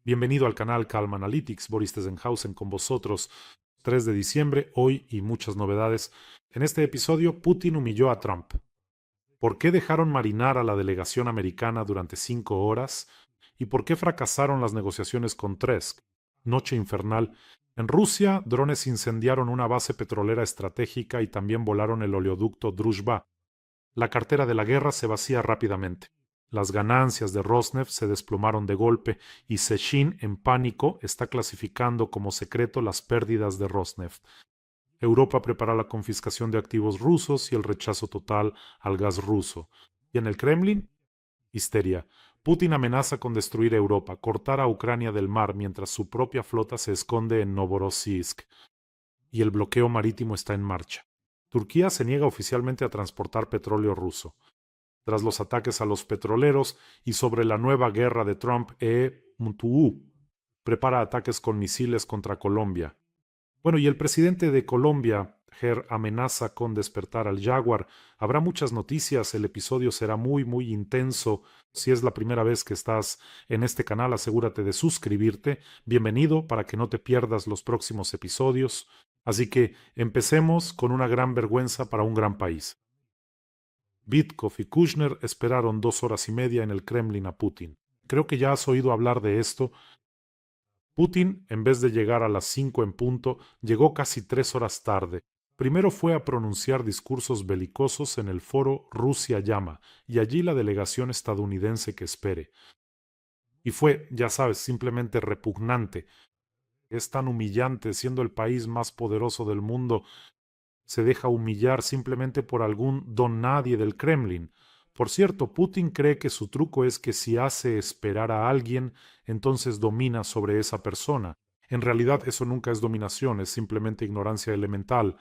Bienvenido al canal Calm Analytics, Boris Tesenhausen con vosotros. 3 de diciembre, hoy y muchas novedades. En este episodio, Putin humilló a Trump. ¿Por qué dejaron marinar a la delegación americana durante 5 horas? ¿Y por qué fracasaron las negociaciones con Tresk? Noche infernal. En Rusia, drones incendiaron una base petrolera estratégica y también volaron el oleoducto Druzhba. La cartera de la guerra se vacía rápidamente. Las ganancias de Rosneft se desplomaron de golpe y Sechin, en pánico, está clasificando como secreto las pérdidas de Rosneft. Europa prepara la confiscación de activos rusos y el rechazo total al gas ruso. Y en el Kremlin, histeria. Putin amenaza con destruir Europa, cortar a Ucrania del mar mientras su propia flota se esconde en Novorossiysk. Y el bloqueo marítimo está en marcha. Turquía se niega oficialmente a transportar petróleo ruso. Tras los ataques a los petroleros y sobre la nueva guerra de Trump, Mtuú prepara ataques con misiles contra Colombia. Bueno, y el presidente de Colombia, Ger, amenaza con despertar al Jaguar. Habrá muchas noticias, el episodio será muy intenso. Si es la primera vez que estás en este canal, asegúrate de suscribirte. Bienvenido para que no te pierdas los próximos episodios. Así que empecemos con una gran vergüenza para un gran país. Vitkov y Kushner esperaron 2 horas y media en el Kremlin a Putin. Creo que ya has oído hablar de esto. Putin, en vez de llegar a las 5 en punto, llegó casi 3 horas tarde. Primero fue a pronunciar discursos belicosos en el foro Rusia Llama, y allí la delegación estadounidense que espere. Y fue, ya sabes, simplemente repugnante. Es tan humillante, siendo el país más poderoso del mundo, se deja humillar simplemente por algún don nadie del Kremlin. Por cierto, Putin cree que su truco es que si hace esperar a alguien, entonces domina sobre esa persona. En realidad eso nunca es dominación, es simplemente ignorancia elemental.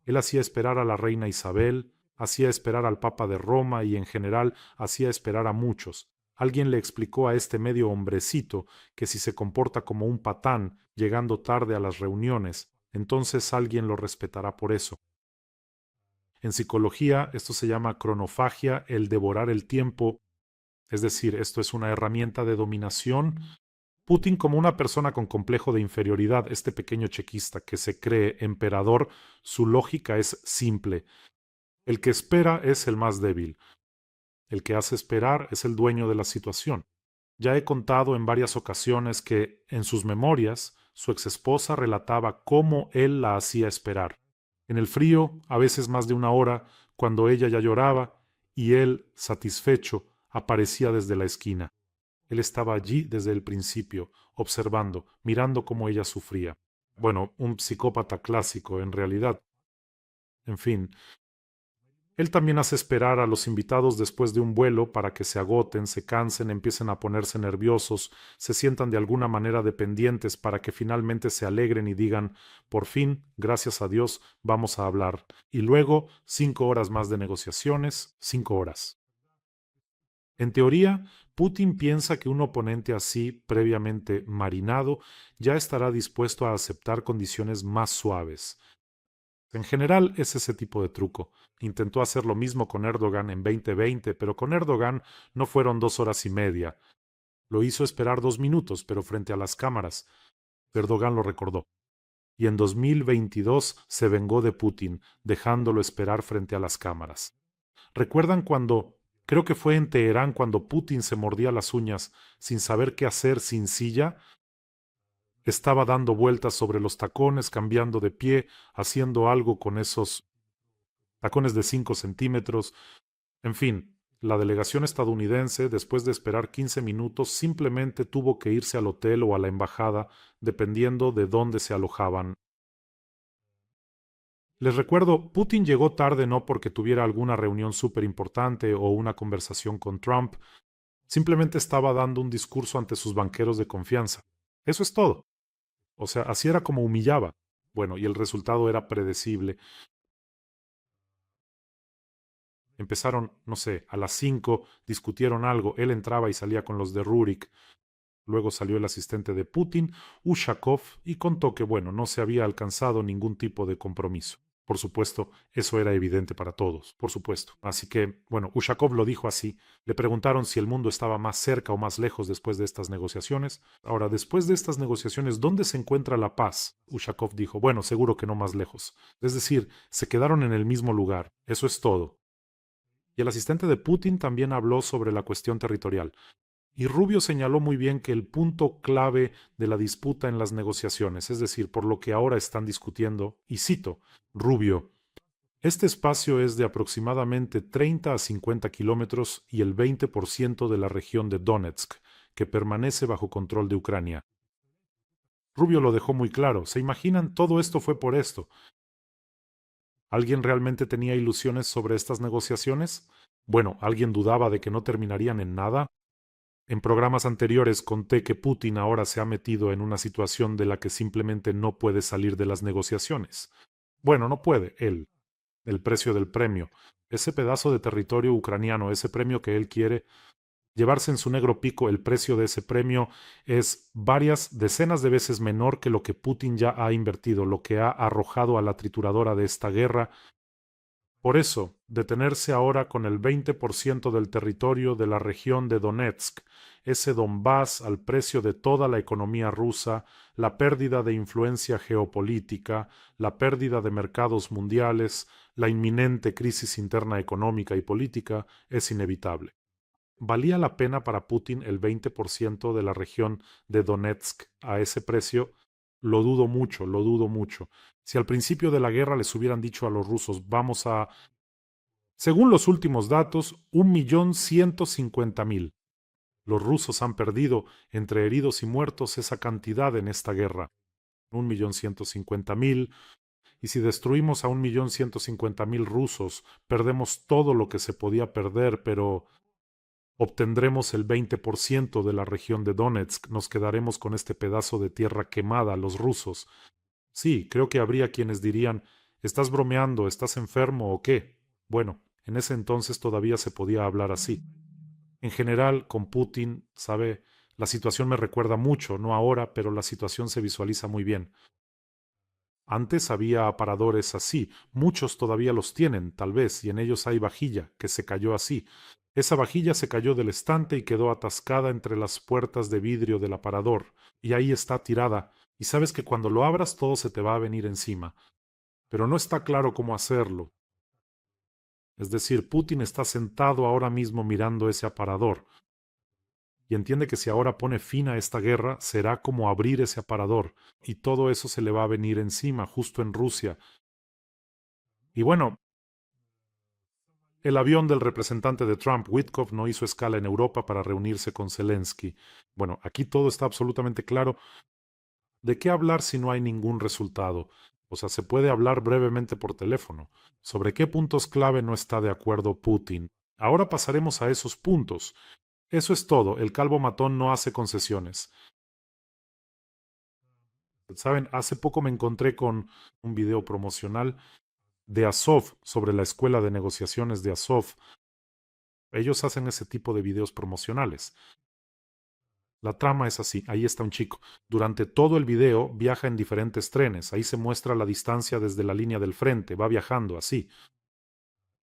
Él hacía esperar a la reina Isabel, hacía esperar al Papa de Roma y en general hacía esperar a muchos. Alguien le explicó a este medio hombrecito que si se comporta como un patán, llegando tarde a las reuniones, entonces alguien lo respetará por eso. En psicología, esto se llama cronofagia, el devorar el tiempo, es decir, esto es una herramienta de dominación. Putin, como una persona con complejo de inferioridad, este pequeño chequista que se cree emperador, su lógica es simple. El que espera es el más débil. El que hace esperar es el dueño de la situación. Ya he contado en varias ocasiones que, en sus memorias, su exesposa relataba cómo él la hacía esperar. En el frío, a veces más de 1 hora, cuando ella ya lloraba, y él, satisfecho, aparecía desde la esquina. Él estaba allí desde el principio, observando, mirando cómo ella sufría. Bueno, un psicópata clásico, en realidad. En fin, él también hace esperar a los invitados después de un vuelo para que se agoten, se cansen, empiecen a ponerse nerviosos, se sientan de alguna manera dependientes para que finalmente se alegren y digan, por fin, gracias a Dios, vamos a hablar. Y luego, 5 horas más de negociaciones, 5 horas. En teoría, Putin piensa que un oponente así, previamente marinado, ya estará dispuesto a aceptar condiciones más suaves. En general es ese tipo de truco. Intentó hacer lo mismo con Erdogan en 2020, pero con Erdogan no fueron 2 horas y media. Lo hizo esperar 2 minutos, pero frente a las cámaras. Erdogan lo recordó. Y en 2022 se vengó de Putin, dejándolo esperar frente a las cámaras. ¿Recuerdan cuando, creo que fue en Teherán, cuando Putin se mordía las uñas sin saber qué hacer sin silla? Estaba dando vueltas sobre los tacones, cambiando de pie, haciendo algo con esos tacones de 5 centímetros. En fin, la delegación estadounidense, después de esperar 15 minutos, simplemente tuvo que irse al hotel o a la embajada, dependiendo de dónde se alojaban. Les recuerdo, Putin llegó tarde no porque tuviera alguna reunión súper importante o una conversación con Trump, simplemente estaba dando un discurso ante sus banqueros de confianza. Eso es todo. O sea, así era como humillaba. Bueno, y el resultado era predecible. Empezaron, no sé, a las 5, discutieron algo, él entraba y salía con los de Rurik. Luego salió el asistente de Putin, Ushakov, y contó que, bueno, no se había alcanzado ningún tipo de compromiso. Por supuesto, eso era evidente para todos, por supuesto. Así que, bueno, Ushakov lo dijo así. Le preguntaron si el mundo estaba más cerca o más lejos después de estas negociaciones. Ahora, después de estas negociaciones, ¿dónde se encuentra la paz? Ushakov dijo, bueno, seguro que no más lejos. Es decir, se quedaron en el mismo lugar. Eso es todo. Y el asistente de Putin también habló sobre la cuestión territorial. Y Rubio señaló muy bien que el punto clave de la disputa en las negociaciones, es decir, por lo que ahora están discutiendo, y cito, Rubio, este espacio es de aproximadamente 30 a 50 kilómetros y el 20% de la región de Donetsk, que permanece bajo control de Ucrania. Rubio lo dejó muy claro. ¿Se imaginan? Todo esto fue por esto. ¿Alguien realmente tenía ilusiones sobre estas negociaciones? Bueno, ¿alguien dudaba de que no terminarían en nada? En programas anteriores conté que Putin ahora se ha metido en una situación de la que simplemente no puede salir de las negociaciones. Bueno, no puede, él. El precio del premio. Ese pedazo de territorio ucraniano, ese premio que él quiere llevarse en su negro pico, el precio de ese premio es varias decenas de veces menor que lo que Putin ya ha invertido, lo que ha arrojado a la trituradora de esta guerra. Por eso, detenerse ahora con el 20% del territorio de la región de Donetsk, ese Donbass al precio de toda la economía rusa, la pérdida de influencia geopolítica, la pérdida de mercados mundiales, la inminente crisis interna económica y política, es inevitable. ¿Valía la pena para Putin el 20% de la región de Donetsk a ese precio? Lo dudo mucho, lo dudo mucho. Si al principio de la guerra les hubieran dicho a los rusos, vamos a, según los últimos datos, 1.150.000. Los rusos han perdido, entre heridos y muertos, esa cantidad en esta guerra. 1.150.000. Y si destruimos a 1.150.000 rusos, perdemos todo lo que se podía perder, pero obtendremos el 20% de la región de Donetsk, nos quedaremos con este pedazo de tierra quemada, los rusos. Sí, creo que habría quienes dirían, ¿estás bromeando? ¿Estás enfermo o qué? Bueno, en ese entonces todavía se podía hablar así. En general, con Putin, sabe, la situación me recuerda mucho, no ahora, pero la situación se visualiza muy bien. Antes había aparadores así, muchos todavía los tienen, tal vez, y en ellos hay vajilla, que se cayó así. Esa vajilla se cayó del estante y quedó atascada entre las puertas de vidrio del aparador, y ahí está tirada, y sabes que cuando lo abras todo se te va a venir encima. Pero no está claro cómo hacerlo. Es decir, Putin está sentado ahora mismo mirando ese aparador, y entiende que si ahora pone fin a esta guerra, será como abrir ese aparador, y todo eso se le va a venir encima, justo en Rusia. Y bueno, el avión del representante de Trump, Witkoff, no hizo escala en Europa para reunirse con Zelensky. Bueno, aquí todo está absolutamente claro. ¿De qué hablar si no hay ningún resultado? O sea, se puede hablar brevemente por teléfono. ¿Sobre qué puntos clave no está de acuerdo Putin? Ahora pasaremos a esos puntos. Eso es todo. El calvo matón no hace concesiones. Saben, hace poco me encontré con un video promocional de Azov sobre la escuela de negociaciones de Azov. Ellos hacen ese tipo de videos promocionales. La trama es así, ahí está un chico. Durante todo el video viaja en diferentes trenes, ahí se muestra la distancia desde la línea del frente, va viajando así.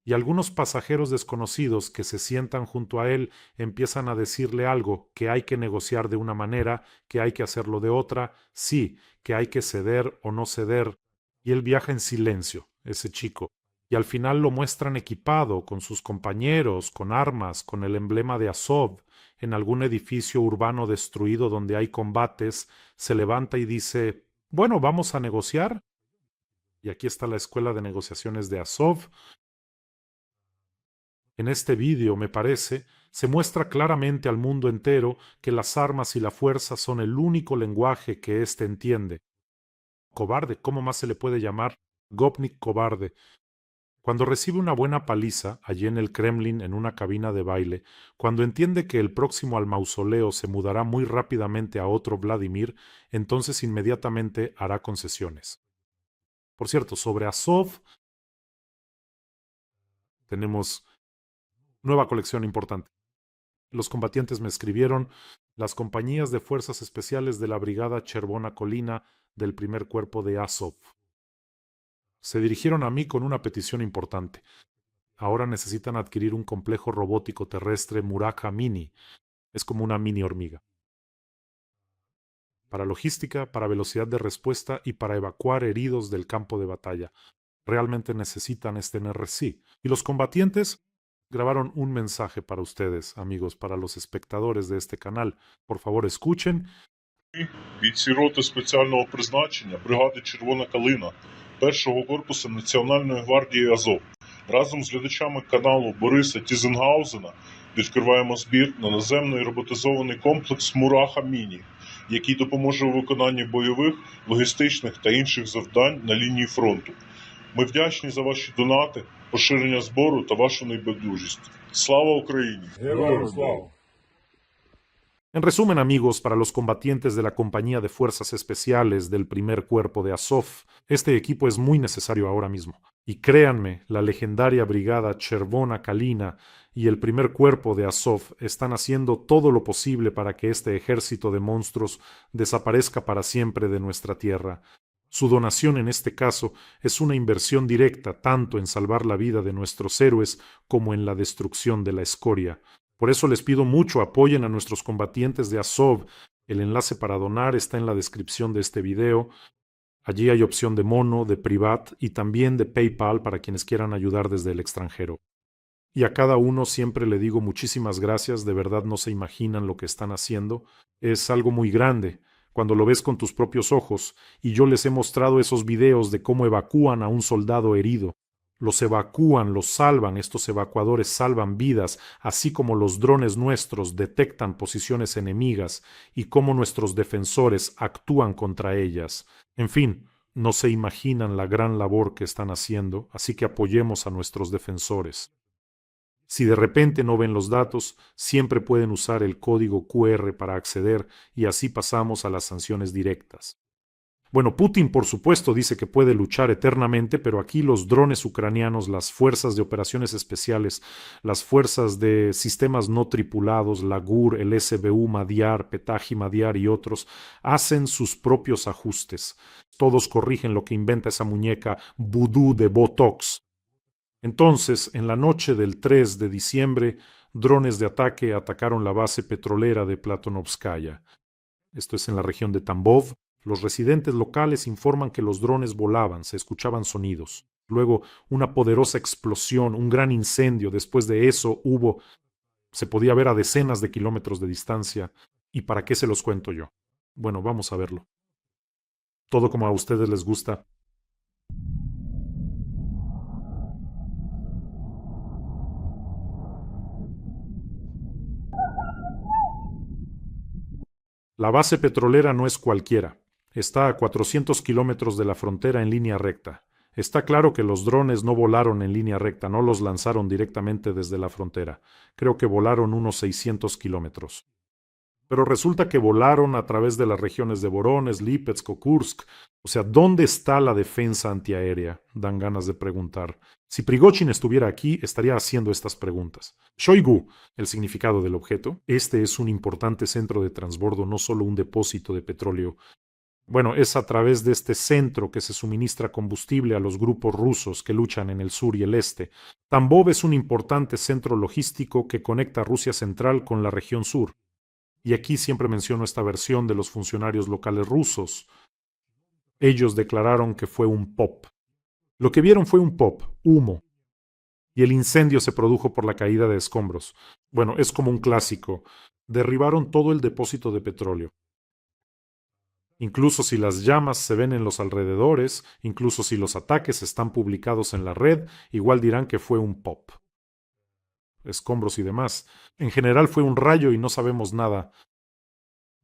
Y algunos pasajeros desconocidos que se sientan junto a él empiezan a decirle algo, que hay que negociar de una manera, que hay que hacerlo de otra, sí, que hay que ceder o no ceder. Y él viaja en silencio, ese chico. Y al final lo muestran equipado, con sus compañeros, con armas, con el emblema de Azov, en algún edificio urbano destruido donde hay combates, se levanta y dice, bueno, vamos a negociar. Y aquí está la escuela de negociaciones de Azov. En este vídeo, me parece, se muestra claramente al mundo entero que las armas y la fuerza son el único lenguaje que éste entiende. Cobarde, ¿cómo más se le puede llamar? Gopnik cobarde. Cuando recibe una buena paliza allí en el Kremlin en una cabina de baile, cuando entiende que el próximo al mausoleo se mudará muy rápidamente a otro Vladimir, entonces inmediatamente hará concesiones. Por cierto, sobre Azov tenemos nueva colección importante. Los combatientes me escribieron, las compañías de fuerzas especiales de la Brigada Chervona Colina del primer cuerpo de Azov. Se dirigieron a mí con una petición importante. Ahora necesitan adquirir un complejo robótico terrestre Muraka Mini. Es como una mini hormiga. Para logística, para velocidad de respuesta y para evacuar heridos del campo de batalla. Realmente necesitan este NRC. Y los combatientes grabaron un mensaje para ustedes, amigos, para los espectadores de este canal. Por favor, escuchen. Бійці роти спеціального призначення бригади «Червона калина» першого корпусу Національної гвардії Азов. Разом з глядачами каналу Бориса Тізенгаузена відкриваємо збір на наземний роботизований комплекс «Мураха Міні», який допоможе у виконанні бойових, логістичних та інших завдань на лінії фронту. Ми вдячні за ваші донати, поширення збору та вашу небайдужість. Слава Україні! Героям слава! En resumen, amigos, para los combatientes de la Compañía de Fuerzas Especiales del Primer Cuerpo de Azov, este equipo es muy necesario ahora mismo. Y créanme, la legendaria brigada Chervona Kalina y el Primer Cuerpo de Azov están haciendo todo lo posible para que este ejército de monstruos desaparezca para siempre de nuestra tierra. Su donación en este caso es una inversión directa tanto en salvar la vida de nuestros héroes como en la destrucción de la escoria. Por eso les pido mucho apoyen a nuestros combatientes de Azov. El enlace para donar está en la descripción de este video. Allí hay opción de Mono, de Privat y también de PayPal para quienes quieran ayudar desde el extranjero. Y a cada uno siempre le digo muchísimas gracias, de verdad no se imaginan lo que están haciendo. Es algo muy grande cuando lo ves con tus propios ojos, y yo les he mostrado esos videos de cómo evacúan a un soldado herido. Los evacúan, los salvan, estos evacuadores salvan vidas, así como los drones nuestros detectan posiciones enemigas y cómo nuestros defensores actúan contra ellas. En fin, no se imaginan la gran labor que están haciendo, así que apoyemos a nuestros defensores. Si de repente no ven los datos, siempre pueden usar el código QR para acceder y así pasamos a las sanciones directas. Bueno, Putin por supuesto dice que puede luchar eternamente, pero aquí los drones ucranianos, las fuerzas de operaciones especiales, las fuerzas de sistemas no tripulados, la GUR, el SBU Madiar, Petaji Madiar y otros, hacen sus propios ajustes. Todos corrigen lo que inventa esa muñeca vudú de Botox. Entonces, en la noche del 3 de diciembre, drones de ataque atacaron la base petrolera de Platonovskaya. Esto es en la región de Tambov. Los residentes locales informan que los drones volaban, se escuchaban sonidos. Luego, una poderosa explosión, un gran incendio. Después de eso se podía ver a decenas de kilómetros de distancia. ¿Y para qué se los cuento yo? Bueno, vamos a verlo. Todo como a ustedes les gusta. La base petrolera no es cualquiera. Está a 400 kilómetros de la frontera en línea recta. Está claro que los drones no volaron en línea recta, no los lanzaron directamente desde la frontera. Creo que volaron unos 600 kilómetros. Pero resulta que volaron a través de las regiones de Voronezh, Lipetsk o Kursk. O sea, ¿dónde está la defensa antiaérea? Dan ganas de preguntar. Si Prigozhin estuviera aquí, estaría haciendo estas preguntas. Shoigu, el significado del objeto. Este es un importante centro de transbordo, no solo un depósito de petróleo. Bueno, es a través de este centro que se suministra combustible a los grupos rusos que luchan en el sur y el este. Tambov es un importante centro logístico que conecta Rusia central con la región sur. Y aquí siempre menciono esta versión de los funcionarios locales rusos. Ellos declararon que fue un pop. Lo que vieron fue un pop, humo. Y el incendio se produjo por la caída de escombros. Bueno, es como un clásico. Derribaron todo el depósito de petróleo. Incluso si las llamas se ven en los alrededores, incluso si los ataques están publicados en la red, igual dirán que fue un pop. Escombros y demás. En general fue un rayo y no sabemos nada.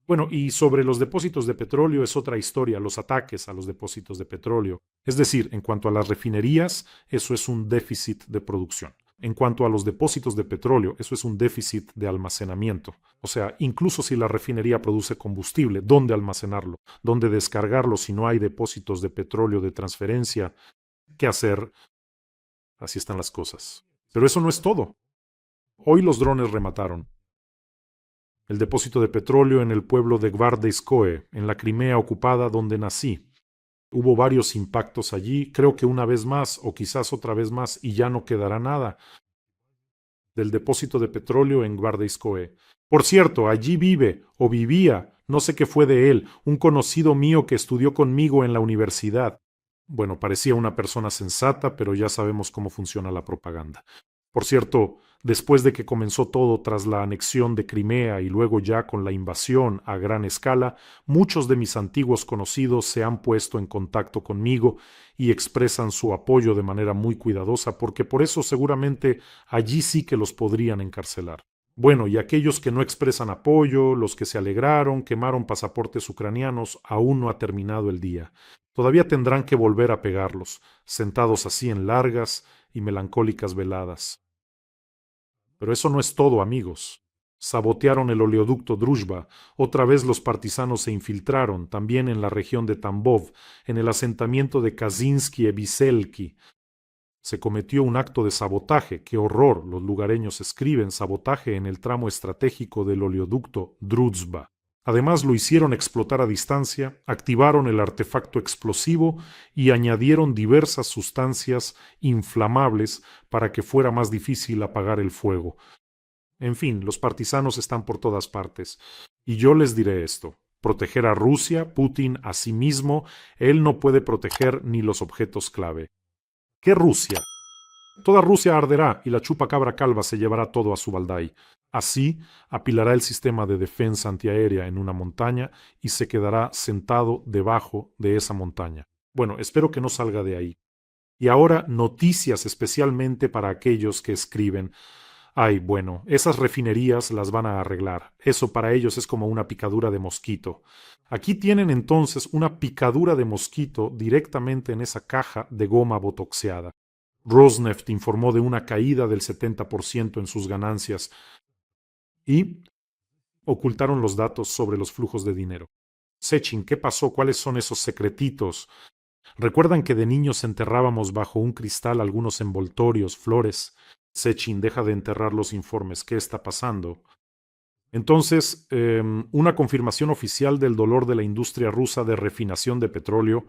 Bueno, y sobre los depósitos de petróleo es otra historia, los ataques a los depósitos de petróleo. Es decir, en cuanto a las refinerías, eso es un déficit de producción. En cuanto a los depósitos de petróleo, eso es un déficit de almacenamiento. O sea, incluso si la refinería produce combustible, ¿dónde almacenarlo? ¿Dónde descargarlo si no hay depósitos de petróleo de transferencia? ¿Qué hacer? Así están las cosas. Pero eso no es todo. Hoy los drones remataron el depósito de petróleo en el pueblo de Gvardeyskoe, en la Crimea ocupada donde nací. Hubo varios impactos allí, creo que una vez más o quizás otra vez más y ya no quedará nada del depósito de petróleo en Guardeiskoe. Por cierto, allí vive o vivía, no sé qué fue de él, un conocido mío que estudió conmigo en la universidad. Bueno, parecía una persona sensata, pero ya sabemos cómo funciona la propaganda. Por cierto, después de que comenzó todo tras la anexión de Crimea y luego ya con la invasión a gran escala, muchos de mis antiguos conocidos se han puesto en contacto conmigo y expresan su apoyo de manera muy cuidadosa, porque por eso seguramente allí sí que los podrían encarcelar. Bueno, y aquellos que no expresan apoyo, los que se alegraron, quemaron pasaportes ucranianos, aún no ha terminado el día. Todavía tendrán que volver a pegarlos, sentados así en largas y melancólicas veladas. Pero eso no es todo, amigos. Sabotearon el oleoducto Druzhba. Otra vez los partisanos se infiltraron, también en la región de Tambov, en el asentamiento de Kazinsky e Viselki. Se cometió un acto de sabotaje. ¡Qué horror! Los lugareños escriben sabotaje en el tramo estratégico del oleoducto Druzhba. Además lo hicieron explotar a distancia, activaron el artefacto explosivo y añadieron diversas sustancias inflamables para que fuera más difícil apagar el fuego. En fin, los partisanos están por todas partes. Y yo les diré esto. Proteger a Rusia, Putin, a sí mismo, él no puede proteger ni los objetos clave. ¿Qué Rusia? Toda Rusia arderá y la chupacabra calva se llevará todo a su Valdai. Así, apilará el sistema de defensa antiaérea en una montaña y se quedará sentado debajo de esa montaña. Bueno, espero que no salga de ahí. Y ahora noticias especialmente para aquellos que escriben: ay, bueno, esas refinerías las van a arreglar. Eso para ellos es como una picadura de mosquito. Aquí tienen entonces una picadura de mosquito directamente en esa caja de goma botoxeada. Rosneft informó de una caída del 70% en sus ganancias y ocultaron los datos sobre los flujos de dinero. Sechin, ¿qué pasó? ¿Cuáles son esos secretitos? ¿Recuerdan que de niños enterrábamos bajo un cristal algunos envoltorios, flores? Sechin, deja de enterrar los informes. ¿Qué está pasando? Entonces, una confirmación oficial del dolor de la industria rusa de refinación de petróleo.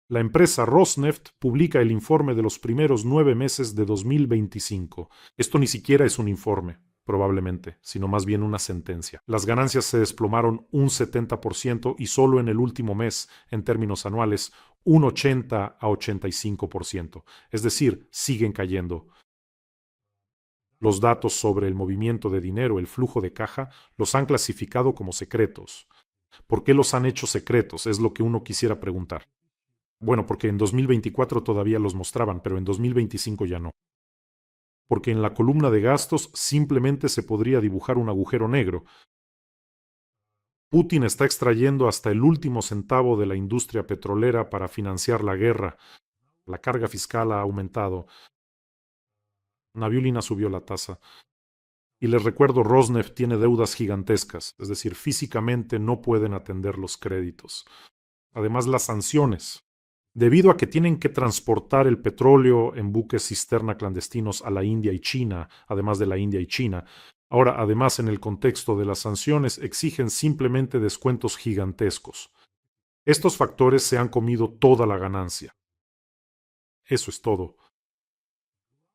La empresa Rosneft publica el informe de los primeros 9 meses de 2025. Esto ni siquiera es un informe, probablemente, sino más bien una sentencia. Las ganancias se desplomaron un 70% y solo en el último mes, en términos anuales, un 80 a 85%. Es decir, siguen cayendo. Los datos sobre el movimiento de dinero, el flujo de caja, los han clasificado como secretos. ¿Por qué los han hecho secretos? Es lo que uno quisiera preguntar. Bueno, porque en 2024 todavía los mostraban, pero en 2025 ya no. Porque en la columna de gastos simplemente se podría dibujar un agujero negro. Putin está extrayendo hasta el último centavo de la industria petrolera para financiar la guerra. La carga fiscal ha aumentado. Nabiulina subió la tasa. Y les recuerdo, Rosneft tiene deudas gigantescas, es decir, físicamente no pueden atender los créditos. Además, las sanciones. Debido a que tienen que transportar el petróleo en buques cisterna clandestinos a la India y China, además de la India y China. Ahora, además, en el contexto de las sanciones, exigen simplemente descuentos gigantescos. Estos factores se han comido toda la ganancia. Eso es todo.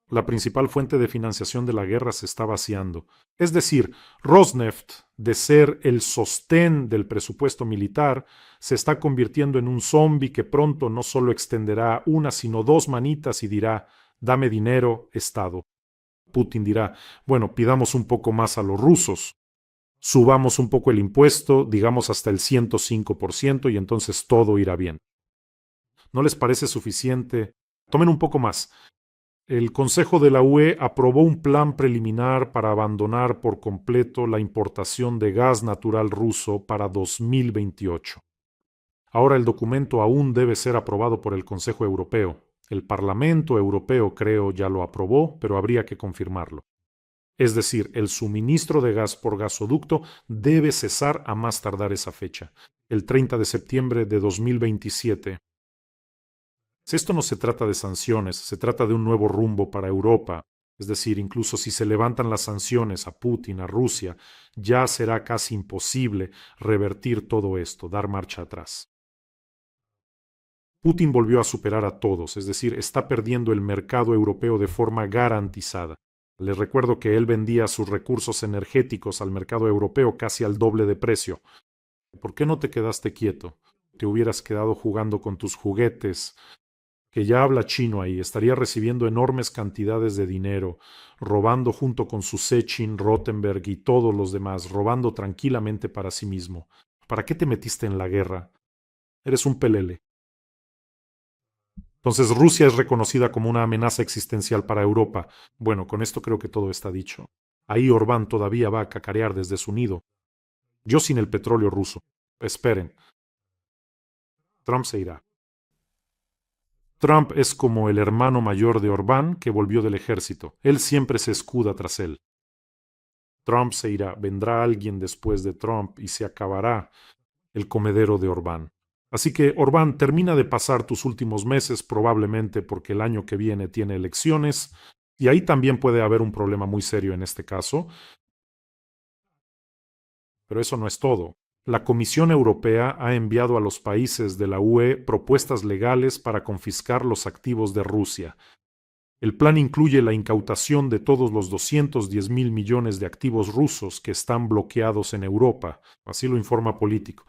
La principal fuente de financiación de la guerra se está vaciando. Es decir, Rosneft, de ser el sostén del presupuesto militar, se está convirtiendo en un zombi que pronto no solo extenderá una, sino dos manitas y dirá: dame dinero, Estado. Putin dirá: bueno, pidamos un poco más a los rusos. Subamos un poco el impuesto, digamos hasta el 105%, y entonces todo irá bien. ¿No les parece suficiente? Tomen un poco más. El Consejo de la UE aprobó un plan preliminar para abandonar por completo la importación de gas natural ruso para 2028. Ahora el documento aún debe ser aprobado por el Consejo Europeo. El Parlamento Europeo, creo, ya lo aprobó, pero habría que confirmarlo. Es decir, el suministro de gas por gasoducto debe cesar a más tardar esa fecha, el 30 de septiembre de 2027. Esto no se trata de sanciones, se trata de un nuevo rumbo para Europa. Es decir, incluso si se levantan las sanciones a Putin, a Rusia, ya será casi imposible revertir todo esto, dar marcha atrás. Putin volvió a superar a todos, es decir, está perdiendo el mercado europeo de forma garantizada. Les recuerdo que él vendía sus recursos energéticos al mercado europeo casi al doble de precio. ¿Por qué no te quedaste quieto? Te hubieras quedado jugando con tus juguetes, que ya habla chino ahí, estaría recibiendo enormes cantidades de dinero, robando junto con su Sechin, Rottenberg y todos los demás, robando tranquilamente para sí mismo. ¿Para qué te metiste en la guerra? Eres un pelele. Entonces Rusia es reconocida como una amenaza existencial para Europa. Bueno, con esto creo que todo está dicho. Ahí Orbán todavía va a cacarear desde su nido. Yo sin el petróleo ruso. Esperen. Trump se irá. Trump es como el hermano mayor de Orbán que volvió del ejército. Él siempre se escuda tras él. Trump se irá, vendrá alguien después de Trump y se acabará el comedero de Orbán. Así que, Orbán, termina de pasar tus últimos meses, probablemente porque el año que viene tiene elecciones, y ahí también puede haber un problema muy serio en este caso. Pero eso no es todo. La Comisión Europea ha enviado a los países de la UE propuestas legales para confiscar los activos de Rusia. El plan incluye la incautación de todos los 210.000 millones de activos rusos que están bloqueados en Europa, así lo informa Político.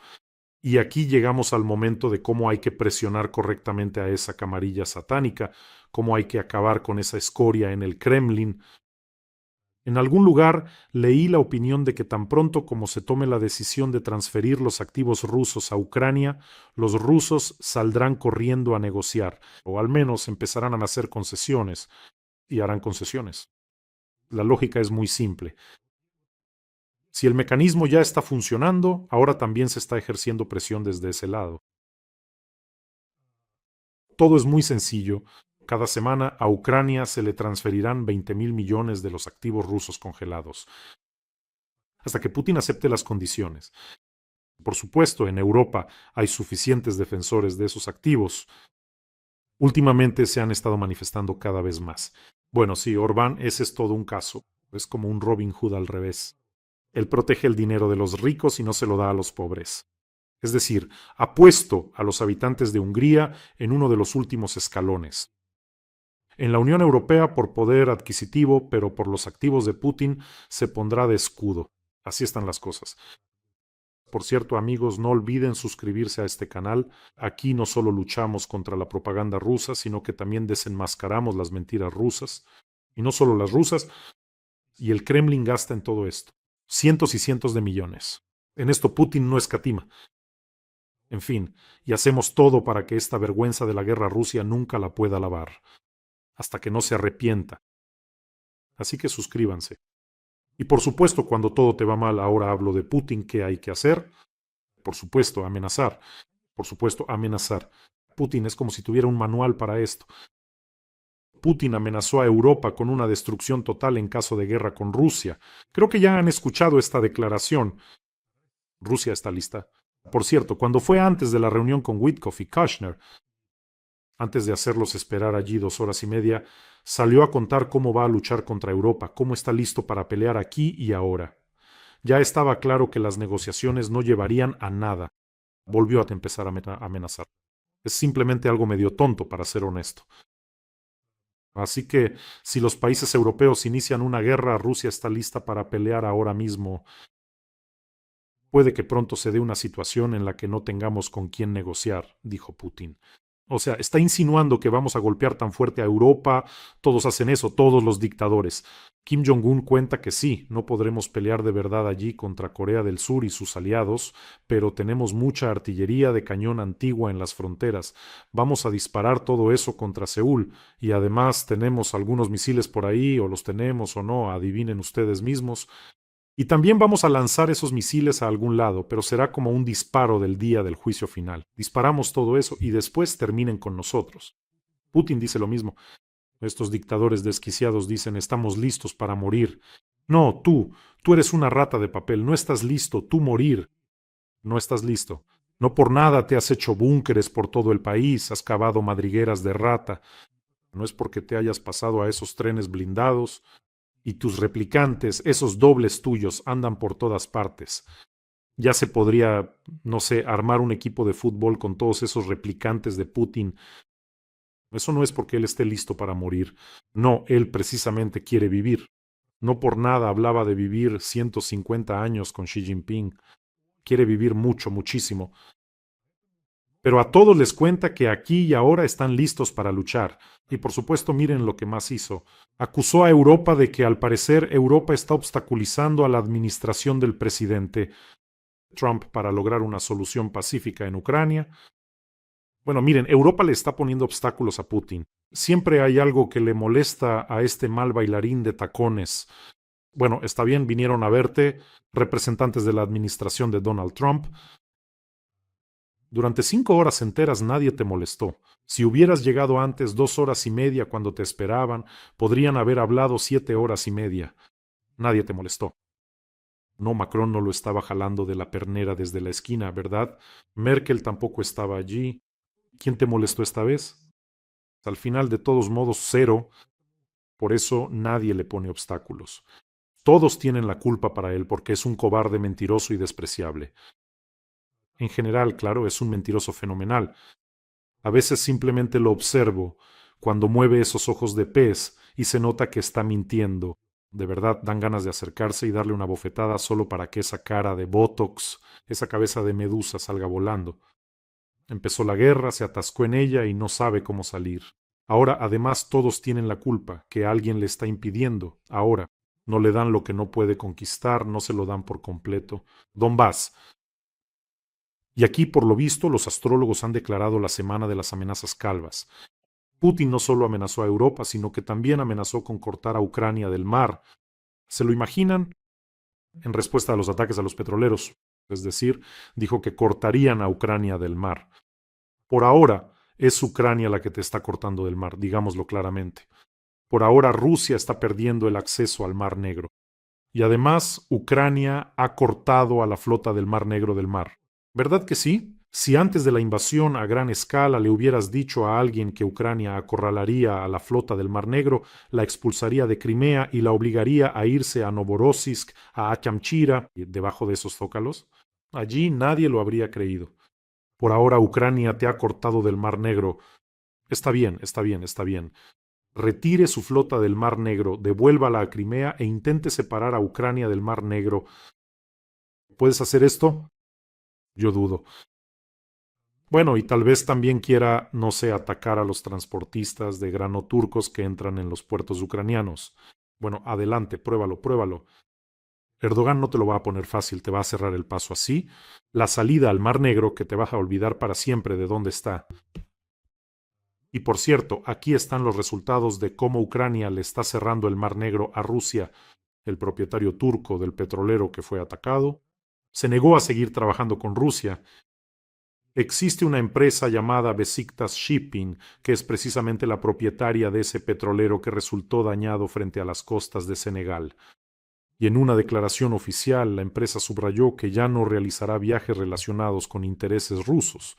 Y aquí llegamos al momento de cómo hay que presionar correctamente a esa camarilla satánica, cómo hay que acabar con esa escoria en el Kremlin. En algún lugar leí la opinión de que tan pronto como se tome la decisión de transferir los activos rusos a Ucrania, los rusos saldrán corriendo a negociar, o al menos empezarán a hacer concesiones, y harán concesiones. La lógica es muy simple. Si el mecanismo ya está funcionando, ahora también se está ejerciendo presión desde ese lado. Todo es muy sencillo. Cada semana a Ucrania se le transferirán 20.000 millones de los activos rusos congelados, hasta que Putin acepte las condiciones. Por supuesto, en Europa hay suficientes defensores de esos activos. Últimamente se han estado manifestando cada vez más. Bueno, sí, Orbán, ese es todo un caso. Es como un Robin Hood al revés. Él protege el dinero de los ricos y no se lo da a los pobres. Es decir, ha puesto a los habitantes de Hungría en uno de los últimos escalones. En la Unión Europea, por poder adquisitivo, pero por los activos de Putin, se pondrá de escudo. Así están las cosas. Por cierto, amigos, no olviden suscribirse a este canal. Aquí no solo luchamos contra la propaganda rusa, sino que también desenmascaramos las mentiras rusas. Y no solo las rusas. Y el Kremlin gasta en todo esto cientos y cientos de millones. En esto Putin no escatima. En fin, y hacemos todo para que esta vergüenza de la guerra Rusia nunca la pueda lavar, hasta que no se arrepienta. Así que suscríbanse. Y por supuesto, cuando todo te va mal, ahora hablo de Putin, ¿qué hay que hacer? Por supuesto, amenazar. Por supuesto, amenazar. Putin es como si tuviera un manual para esto. Putin amenazó a Europa con una destrucción total en caso de guerra con Rusia. Creo que ya han escuchado esta declaración. Rusia está lista. Por cierto, cuando fue antes de la reunión con Witkoff y Kushner, antes de hacerlos esperar allí 2 horas y media, salió a contar cómo va a luchar contra Europa, cómo está listo para pelear aquí y ahora. Ya estaba claro que las negociaciones no llevarían a nada. Volvió a empezar a amenazar. Es simplemente algo medio tonto, para ser honesto. Así que, si los países europeos inician una guerra, Rusia está lista para pelear ahora mismo. Puede que pronto se dé una situación en la que no tengamos con quién negociar, dijo Putin. O sea, está insinuando que vamos a golpear tan fuerte a Europa. Todos hacen eso, todos los dictadores. Kim Jong-un cuenta que sí, no podremos pelear de verdad allí contra Corea del Sur y sus aliados, pero tenemos mucha artillería de cañón antigua en las fronteras. Vamos a disparar todo eso contra Seúl, y además tenemos algunos misiles por ahí, o los tenemos o no, adivinen ustedes mismos. Y también vamos a lanzar esos misiles a algún lado, pero será como un disparo del día del juicio final. Disparamos todo eso y después terminen con nosotros. Putin dice lo mismo. Estos dictadores desquiciados dicen estamos listos para morir. No, tú eres una rata de papel, no estás listo, tú morir. No estás listo. No por nada te has hecho búnkeres por todo el país, has cavado madrigueras de rata. No es porque te hayas pasado a esos trenes blindados, y tus replicantes, esos dobles tuyos, andan por todas partes. Ya se podría, no sé, armar un equipo de fútbol con todos esos replicantes de Putin. Eso no es porque él esté listo para morir. No, él precisamente quiere vivir. No por nada hablaba de vivir 150 años con Xi Jinping. Quiere vivir mucho, muchísimo. Pero a todos les cuenta que aquí y ahora están listos para luchar. Y por supuesto, miren lo que más hizo. Acusó a Europa de que al parecer Europa está obstaculizando a la administración del presidente Trump para lograr una solución pacífica en Ucrania. Bueno, miren, Europa le está poniendo obstáculos a Putin. Siempre hay algo que le molesta a este mal bailarín de tacones. Bueno, está bien, vinieron a verte representantes de la administración de Donald Trump. Durante 5 horas enteras nadie te molestó. Si hubieras llegado antes 2 horas y media cuando te esperaban, podrían haber hablado 7 horas y media. Nadie te molestó. No, Macron no lo estaba jalando de la pernera desde la esquina, ¿verdad? Merkel tampoco estaba allí. ¿Quién te molestó esta vez? Al final, de todos modos, cero. Por eso nadie le pone obstáculos. Todos tienen la culpa para él porque es un cobarde mentiroso y despreciable. En general, claro, es un mentiroso fenomenal. A veces simplemente lo observo cuando mueve esos ojos de pez y se nota que está mintiendo. De verdad dan ganas de acercarse y darle una bofetada solo para que esa cara de Botox, esa cabeza de medusa salga volando. Empezó la guerra, se atascó en ella y no sabe cómo salir. Ahora además todos tienen la culpa, que alguien le está impidiendo. Ahora no le dan lo que no puede conquistar, no se lo dan por completo. Donbass. Y aquí, por lo visto, los astrólogos han declarado la semana de las amenazas calvas. Putin no solo amenazó a Europa, sino que también amenazó con cortar a Ucrania del mar. ¿Se lo imaginan? En respuesta a los ataques a los petroleros, es decir, dijo que cortarían a Ucrania del mar. Por ahora, es Ucrania la que te está cortando del mar, digámoslo claramente. Por ahora, Rusia está perdiendo el acceso al Mar Negro. Y además, Ucrania ha cortado a la flota del Mar Negro del mar. ¿Verdad que sí? Si antes de la invasión a gran escala le hubieras dicho a alguien que Ucrania acorralaría a la flota del Mar Negro, la expulsaría de Crimea y la obligaría a irse a Novorossiysk, a Achamchira, debajo de esos zócalos, allí nadie lo habría creído. Por ahora Ucrania te ha cortado del Mar Negro. Está bien, está bien, está bien. Retire su flota del Mar Negro, devuélvala a Crimea e intente separar a Ucrania del Mar Negro. ¿Puedes hacer esto? Yo dudo. Bueno, y tal vez también quiera, no sé, atacar a los transportistas de grano turcos que entran en los puertos ucranianos. Bueno, adelante, pruébalo, pruébalo. Erdogan no te lo va a poner fácil, te va a cerrar el paso así. La salida al Mar Negro que te vas a olvidar para siempre de dónde está. Y por cierto, aquí están los resultados de cómo Ucrania le está cerrando el Mar Negro a Rusia. El propietario turco del petrolero que fue atacado se negó a seguir trabajando con Rusia. Existe una empresa llamada Besiktas Shipping, que es precisamente la propietaria de ese petrolero que resultó dañado frente a las costas de Senegal. Y en una declaración oficial, la empresa subrayó que ya no realizará viajes relacionados con intereses rusos.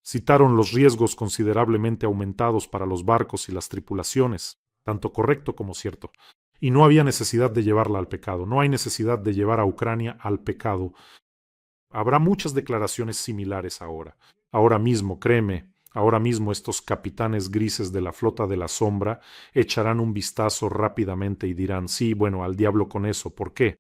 Citaron los riesgos considerablemente aumentados para los barcos y las tripulaciones, tanto correcto como cierto. Y no había necesidad de llevarla al pecado, no hay necesidad de llevar a Ucrania al pecado. Habrá muchas declaraciones similares ahora. Ahora mismo, créeme, ahora mismo estos capitanes grises de la flota de la sombra echarán un vistazo rápidamente y dirán, sí, bueno, al diablo con eso, ¿por qué?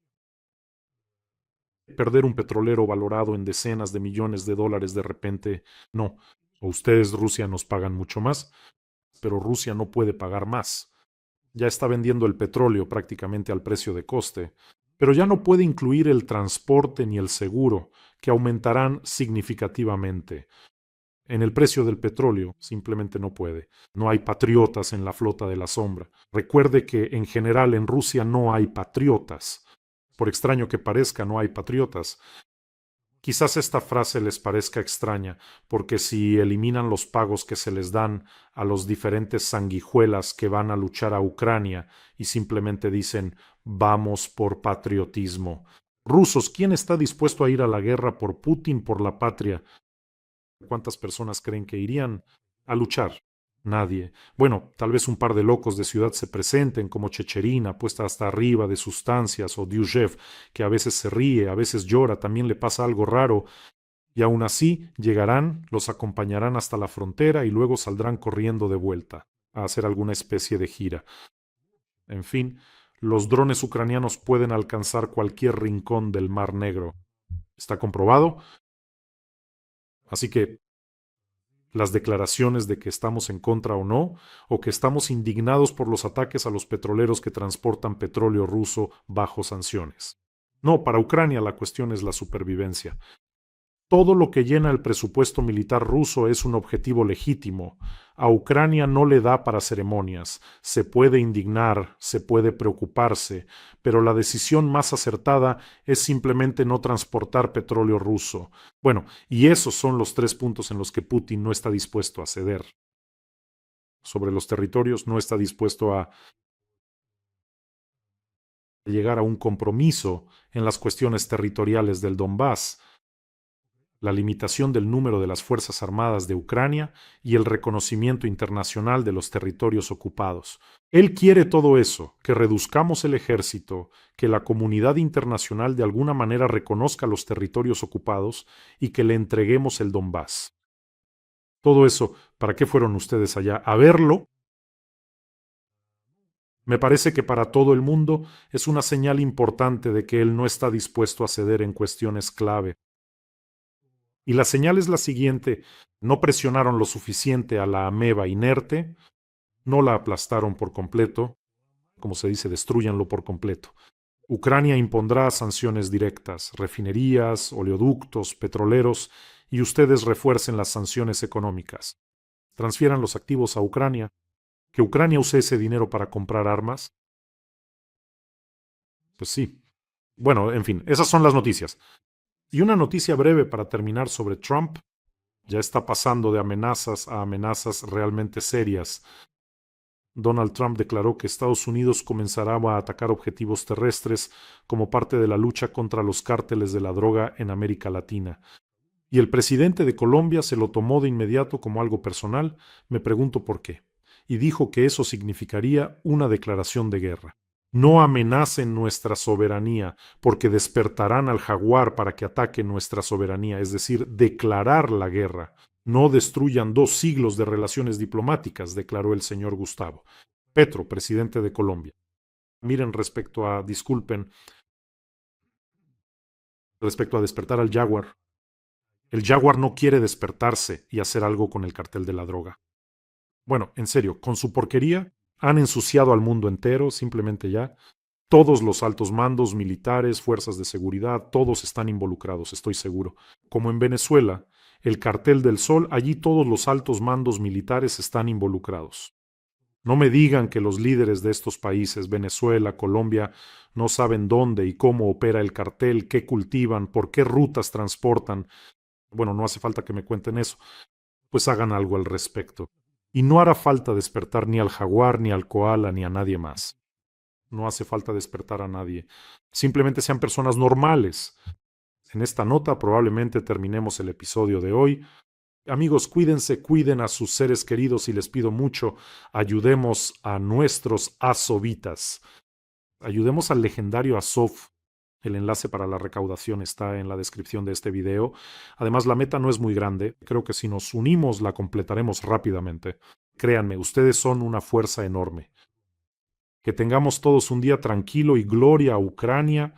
Perder un petrolero valorado en decenas de millones de dólares de repente, no. O ustedes, Rusia, nos pagan mucho más, pero Rusia no puede pagar más. Ya está vendiendo el petróleo prácticamente al precio de coste, pero ya no puede incluir el transporte ni el seguro, que aumentarán significativamente. En el precio del petróleo simplemente no puede. No hay patriotas en la flota de la sombra. Recuerde que en general en Rusia no hay patriotas. Por extraño que parezca, no hay patriotas. Quizás esta frase les parezca extraña, porque si eliminan los pagos que se les dan a los diferentes sanguijuelas que van a luchar a Ucrania y simplemente dicen vamos por patriotismo. Rusos, ¿quién está dispuesto a ir a la guerra por Putin, por la patria? ¿Cuántas personas creen que irían a luchar? Nadie. Bueno, tal vez un par de locos de ciudad se presenten, como Checherina, puesta hasta arriba de sustancias, o Diushev, que a veces se ríe, a veces llora, también le pasa algo raro, y aún así llegarán, los acompañarán hasta la frontera y luego saldrán corriendo de vuelta, a hacer alguna especie de gira. En fin, los drones ucranianos pueden alcanzar cualquier rincón del Mar Negro. ¿Está comprobado? Así que las declaraciones de que estamos en contra o que estamos indignados por los ataques a los petroleros que transportan petróleo ruso bajo sanciones. No, para Ucrania la cuestión es la supervivencia. Todo lo que llena el presupuesto militar ruso es un objetivo legítimo. A Ucrania no le da para ceremonias. Se puede indignar, se puede preocuparse, pero la decisión más acertada es simplemente no transportar petróleo ruso. Bueno, y esos son los 3 puntos en los que Putin no está dispuesto a ceder. Sobre los territorios no está dispuesto a llegar a un compromiso en las cuestiones territoriales del Donbass, la limitación del número de las Fuerzas Armadas de Ucrania y el reconocimiento internacional de los territorios ocupados. Él quiere todo eso, que reduzcamos el ejército, que la comunidad internacional de alguna manera reconozca los territorios ocupados y que le entreguemos el Donbass. Todo eso, ¿para qué fueron ustedes allá? ¿A verlo? Me parece que para todo el mundo es una señal importante de que él no está dispuesto a ceder en cuestiones clave. Y la señal es la siguiente: no presionaron lo suficiente a la ameba inerte, no la aplastaron por completo, como se dice, destruyanlo por completo. Ucrania impondrá sanciones directas, refinerías, oleoductos, petroleros, y ustedes refuercen las sanciones económicas. Transfieran los activos a Ucrania, que Ucrania use ese dinero para comprar armas. Pues sí. Bueno, en fin, esas son las noticias. Y una noticia breve para terminar sobre Trump. Ya está pasando de amenazas a amenazas realmente serias. Donald Trump declaró que Estados Unidos comenzará a atacar objetivos terrestres como parte de la lucha contra los cárteles de la droga en América Latina. Y el presidente de Colombia se lo tomó de inmediato como algo personal, me pregunto por qué, y dijo que eso significaría una declaración de guerra. No amenacen nuestra soberanía, porque despertarán al jaguar para que ataque nuestra soberanía, es decir, declarar la guerra. No destruyan 2 siglos de relaciones diplomáticas, declaró el señor Gustavo Petro, presidente de Colombia. Miren, respecto a despertar al jaguar. El jaguar no quiere despertarse y hacer algo con el cartel de la droga. Bueno, en serio, con su porquería han ensuciado al mundo entero, simplemente ya. Todos los altos mandos, militares, fuerzas de seguridad, todos están involucrados, estoy seguro. Como en Venezuela, el Cartel del Sol, allí todos los altos mandos militares están involucrados. No me digan que los líderes de estos países, Venezuela, Colombia, no saben dónde y cómo opera el cartel, qué cultivan, por qué rutas transportan. Bueno, no hace falta que me cuenten eso. Pues hagan algo al respecto. Y no hará falta despertar ni al jaguar, ni al koala, ni a nadie más. No hace falta despertar a nadie. Simplemente sean personas normales. En esta nota probablemente terminemos el episodio de hoy. Amigos, cuídense, cuiden a sus seres queridos y les pido mucho, ayudemos a nuestros azovitas. Ayudemos al legendario Azov. El enlace para la recaudación está en la descripción de este video. Además, la meta no es muy grande. Creo que si nos unimos la completaremos rápidamente. Créanme, ustedes son una fuerza enorme. Que tengamos todos un día tranquilo y gloria a Ucrania